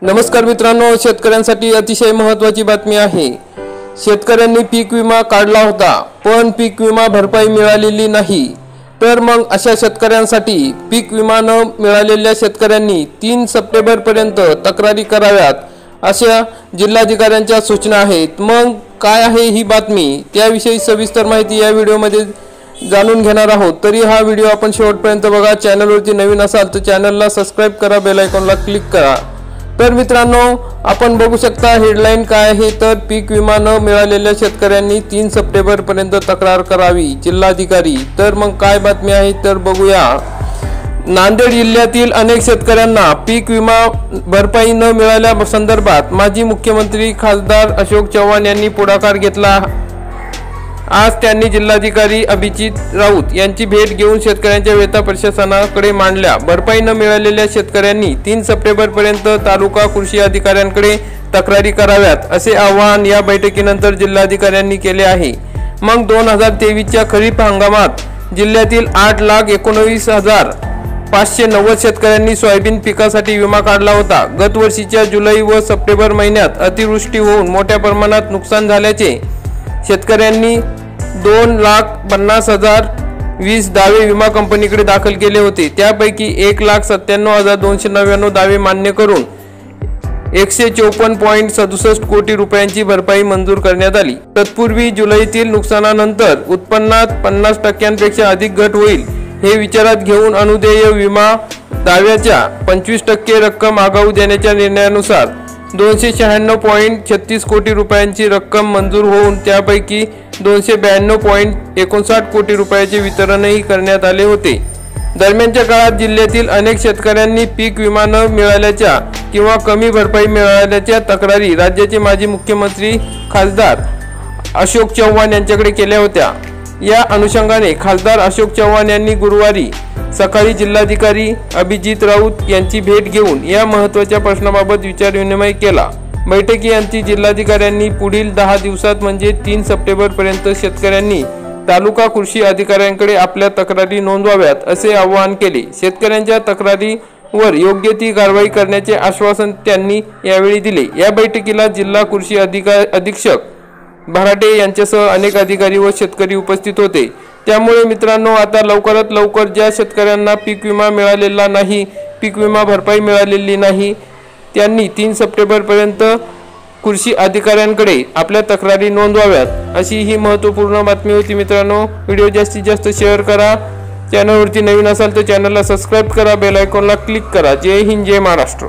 नमस्कार मित्रांनो, शेतकऱ्यांसाठी अतिशय महत्त्वाची बातमी आहे। शेतकऱ्यांनी पीक विमा काढला होता पण पीक विमा भरपाई मिळालेली नाही। तर मग अशा शेतकऱ्यांसाठी पीक विमा न मिळालेल्या शेतकऱ्यांनी 3 सप्टेंबर पर्यंत तक्रारी कराव्यात अशा जिल्हाधिकाऱ्यांच्या सूचना आहेत। मग काय आहे ही बातमी, त्याविषयी सविस्तर माहिती या व्हिडिओमध्ये जाणून घेणार आहोत। तरी हा व्हिडिओ आपण शेवटपर्यंत बघा। चॅनलवरती नवीन असाल तर चॅनलला सबस्क्राइब करा, बेल आयकॉनला क्लिक करा। तर मित्रांनो, आपण बघू शकता हेडलाईन काय आहे तर पीक विमा न मिळालेल्या शेतकऱ्यांनी 3 सप्टेंबर पर्यंत तक्रार करावी, जिल्हाधिकारी। तर मग काय बातमी आहे तर बघूया। नांदेड जिल्ह्यातील अनेक शेतकऱ्यांना पीक विमा भरपाई न मिळाल्या संदर्भात माजी मुख्यमंत्री खासदार अशोक चव्हाण यांनी पुढाकार घेतला। आज त्यांनी जिल्हाधिकारी अभिजित राऊत यांची भेट घेऊन शेतकऱ्यांच्या व्यथा प्रशासनाकडे मांडल्या। भरपाई न मिळालेल्या शेतकऱ्यांनी 3 सप्टेंबर पर्यंत तालुका कृषी अधिकाऱ्यांकडे तक्रारी कराव्यात असे आवाहन या बैठकीनंतर जिल्हाधिकाऱ्यांनी केले आहे। मग 2023च्या खरीप हंगामात जिल्ह्यातील 8,19,590 शेतकऱ्यांनी सोयाबीन पिकासाठी विमा काढला होता। गत वर्षीच्या जुलै व सप्टेंबर महिन्यात अतिवृष्टी होऊन मोठ्या प्रमाणात नुकसान झाल्याचे शेतकऱ्यांनी 2,50,020 दावे विमा कंपनीकडे दाखल केले होते। त्यापैकी 1,97,299 दावे मान्य करून 154.67 कोटी रुपयांची भरपाई मंजूर करण्यात आली। तत्पूर्वी जुलैतील नुकसानानंतर उत्पन्नात 50% अधिक घट होईल हे विचारात घेऊन अनुदेय विमा दाव्याच्या 25% रक्कम आगाऊ देण्याच्या निर्णयानुसार 296.36 कोटी रुपयांची रक्कम मंजूर होऊन त्यापैकी 292.59 कोटी रुपयाचे वितरणही करण्यात आले होते। दरम्यानच्या काळात जिल्ह्यातील अनेक शेतकऱ्यांनी पीक विमा न मिळाल्याच्या किंवा कमी भरपाई मिळाल्याच्या तक्रारी राज्याचे माजी मुख्यमंत्री खासदार अशोक चव्हाण यांच्याकडे केल्या होत्या। या अनुषंगाने खासदार अशोक चव्हाण यांनी गुरुवारी सकाळी जिल्हाधिकारी अभिजित राऊत यांची भेट घेऊन या महत्त्वाच्या प्रश्नाबाबत विचारविनिमय केला। बैठकीअंती जिल्हाधिकाऱ्यांनी पुढील 10 दिवसात म्हणजे 3 सप्टेंबर पर्यंत शेतकऱ्यांनी तालुका कृषी अधिकाऱ्यांकडे आपल्या तक्रारी नोंदवाव्यात असे आवाहन केले। शेतकऱ्यांच्या तक्रारीवर योग्य ती कारवाई करण्याचे आश्वासन त्यांनी यावेळी दिले। या बैठकीला जिल्हा कृषी अधीक्षक भराटे यांच्यासह अनेक अधिकारी व शेतकरी उपस्थित होते। त्यामुळे मित्रांनो, आता लवकरात लवकर ज्या शेतकऱ्यांना पीक विमा मिळालेला नाही, पीक विमा भरपाई मिळालेली नाही, त्यांनी 3 सप्टेंबर पर्यंत कृषी अधिकाऱ्यांकडे आपल्या तक्रारी नोंदवाव्यात अशी ही महत्त्वपूर्ण बातमी होती। मित्रांनो, व्हिडिओ जास्तीत जास्त शेअर करा। चॅनलवरती नवीन असाल तर चॅनलला सबस्क्राइब करा, बेल आयकॉनला क्लिक करा। जय हिंद, जय महाराष्ट्र।